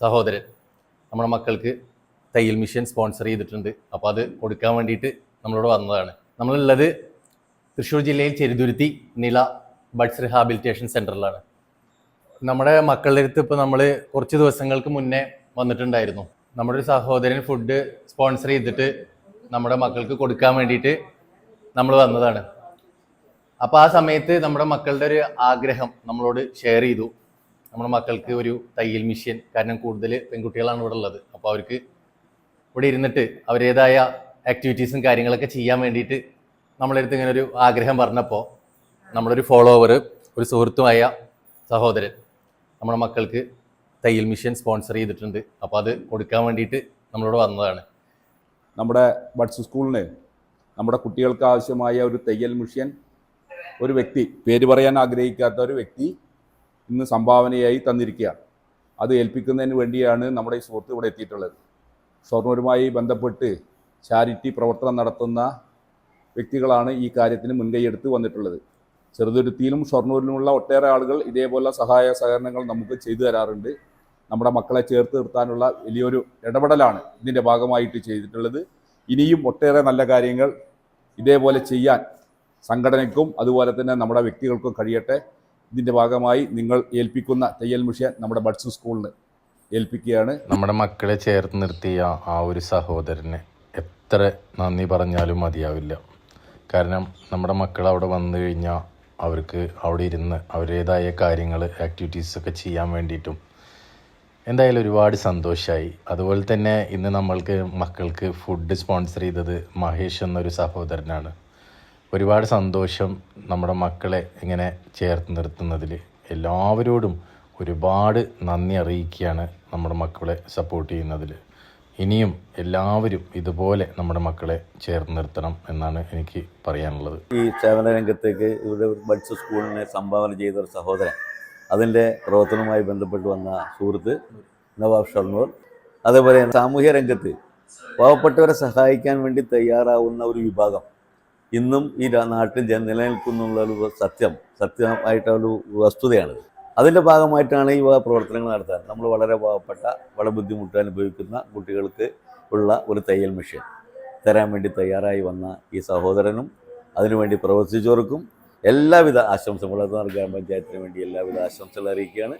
സഹോദരൻ നമ്മുടെ മക്കൾക്ക് തയ്യൽ മിഷൻ സ്പോൺസർ ചെയ്തിട്ടുണ്ട്. അപ്പോൾ അത് കൊടുക്കാൻ വേണ്ടിയിട്ട് നമ്മളോട് വന്നതാണ്. നമ്മളുള്ളത് തൃശ്ശൂർ ജില്ലയിൽ ചെറുതുരുത്തി നില ബഡ്സ് റിഹാബിലിറ്റേഷൻ സെൻറ്ററിലാണ്. നമ്മുടെ മക്കളുടെ അടുത്ത് ഇപ്പോൾ നമ്മൾ കുറച്ച് ദിവസങ്ങൾക്ക് മുന്നേ വന്നിട്ടുണ്ടായിരുന്നു. നമ്മുടെ ഒരു സഹോദരൻ ഫുഡ് സ്പോൺസർ ചെയ്തിട്ട് നമ്മുടെ മക്കൾക്ക് കൊടുക്കാൻ വേണ്ടിയിട്ട് നമ്മൾ വന്നതാണ്. അപ്പോൾ ആ സമയത്ത് നമ്മുടെ മക്കളുടെ ഒരു ആഗ്രഹം നമ്മളോട് ഷെയർ ചെയ്തു. നമ്മുടെ മക്കൾക്ക് ഒരു തയ്യൽ മിഷൻ, കാരണം കൂടുതൽ പെൺകുട്ടികളാണ് ഇവിടെ ഉള്ളത്. അപ്പോൾ അവർക്ക് ഇവിടെ ഇരുന്നിട്ട് അവരേതായ ആക്ടിവിറ്റീസും കാര്യങ്ങളൊക്കെ ചെയ്യാൻ വേണ്ടിയിട്ട് നമ്മളെ അടുത്ത് ഇങ്ങനെ ഒരു ആഗ്രഹം പറഞ്ഞപ്പോൾ നമ്മളൊരു ഫോളോവർ, ഒരു സുഹൃത്തുമായ സഹോദരൻ നമ്മുടെ മക്കൾക്ക് തയ്യൽ മിഷൻ സ്പോൺസർ ചെയ്തിട്ടുണ്ട്. അപ്പോൾ അത് കൊടുക്കാൻ വേണ്ടിയിട്ട് നമ്മളോട് വന്നതാണ്. നമ്മുടെ ബഡ്സ് സ്കൂളിന് നമ്മുടെ കുട്ടികൾക്ക് ആവശ്യമായ ഒരു തയ്യൽ മിഷൻ ഒരു വ്യക്തി, പേര് പറയാൻ ആഗ്രഹിക്കാത്ത ഒരു വ്യക്തി ഇന്ന് സംഭാവനയായി തന്നിരിക്കുകയാണ്. അത് ഏൽപ്പിക്കുന്നതിന് വേണ്ടിയാണ് നമ്മുടെ ഈ സുഹൃത്ത് ഇവിടെ എത്തിയിട്ടുള്ളത്. ഷൊർണൂരുമായി ബന്ധപ്പെട്ട് ചാരിറ്റി പ്രവർത്തനം നടത്തുന്ന വ്യക്തികളാണ് ഈ കാര്യത്തിന് മുൻകൈയെടുത്ത് വന്നിട്ടുള്ളത്. ചെറുതുരുത്തിയിലും ഷൊർണൂരിലുമുള്ള ഒട്ടേറെ ആളുകൾ ഇതേപോലെ സഹായ സഹകരണങ്ങൾ നമുക്ക് ചെയ്തു തരാറുണ്ട്. നമ്മുടെ മക്കളെ ചേർത്ത് നിർത്താനുള്ള വലിയൊരു ഇടപെടലാണ് ഇതിൻ്റെ ഭാഗമായിട്ട് ചെയ്തിട്ടുള്ളത്. ഇനിയും ഒട്ടേറെ നല്ല കാര്യങ്ങൾ ഇതേപോലെ ചെയ്യാൻ സംഘടനയ്ക്കും അതുപോലെ തന്നെ നമ്മുടെ വ്യക്തികൾക്കും കഴിയട്ടെ. ഇതിൻ്റെ ഭാഗമായി നിങ്ങൾ ഏൽപ്പിക്കുന്ന തയ്യൽ മിഷൻ നമ്മുടെ ബഡ്സ് സ്കൂളിന് ഏൽപ്പിക്കുകയാണ്. നമ്മുടെ മക്കളെ ചേർത്ത് നിർത്തിയ ആ ഒരു സഹോദരന് എത്ര നന്ദി പറഞ്ഞാലും മതിയാവില്ല. കാരണം നമ്മുടെ മക്കൾ അവിടെ വന്നു കഴിഞ്ഞാൽ അവർക്ക് അവിടെ ഇരുന്ന് അവരുടേതായ കാര്യങ്ങൾ, ആക്ടിവിറ്റീസൊക്കെ ചെയ്യാൻ വേണ്ടിയിട്ടും എന്തായാലും ഒരുപാട് സന്തോഷമായി. അതുപോലെ തന്നെ ഇന്ന് മക്കൾക്ക് ഫുഡ് സ്പോൺസർ ചെയ്തത് മഹേഷ് എന്നൊരു സഹോദരനാണ്. ഒരുപാട് സന്തോഷം. നമ്മുടെ മക്കളെ ഇങ്ങനെ ചേർത്ത് നിർത്തുന്നതിൽ എല്ലാവരോടും ഒരുപാട് നന്ദി അറിയിക്കുകയാണ്, നമ്മുടെ മക്കളെ സപ്പോർട്ട് ചെയ്യുന്നതിൽ. ഇനിയും എല്ലാവരും ഇതുപോലെ നമ്മുടെ മക്കളെ ചേർത്ത് നിർത്തണം എന്നാണ് എനിക്ക് പറയാനുള്ളത്. ഈ സേവന രംഗത്തേക്ക് ഇവിടെ ബഡ്സ് സ്കൂളിനെ സംഭാവന ചെയ്ത ഒരു സഹോദരൻ, അതിൻ്റെ പ്രവർത്തനവുമായി ബന്ധപ്പെട്ട് വന്ന സുഹൃത്ത് നവാബ് ഷൊർണൂർ, അതേപോലെ സാമൂഹ്യ രംഗത്ത് പാവപ്പെട്ടവരെ സഹായിക്കാൻ വേണ്ടി തയ്യാറാവുന്ന ഒരു വിഭാഗം ഇന്നും ഈ നാട്ടിൽ നിലനിൽക്കുന്നുള്ളൊരു സത്യമായിട്ടൊരു വസ്തുതയാണ്. അതിൻ്റെ ഭാഗമായിട്ടാണ് ഈ പ്രവർത്തനങ്ങൾ നടത്താൻ നമ്മൾ വളരെ പാവപ്പെട്ട, വളരെ ബുദ്ധിമുട്ട് അനുഭവിക്കുന്ന കുട്ടികൾക്ക് ഉള്ള ഒരു തയ്യൽ മിഷൻ തരാൻ വേണ്ടി തയ്യാറായി വന്ന ഈ സഹോദരനും അതിനുവേണ്ടി പ്രവർത്തിച്ചവർക്കും എല്ലാവിധ ആശംസകളും, ഗ്രാമപഞ്ചായത്തിന് വേണ്ടി എല്ലാവിധ ആശംസകൾ അറിയിക്കുകയാണ്.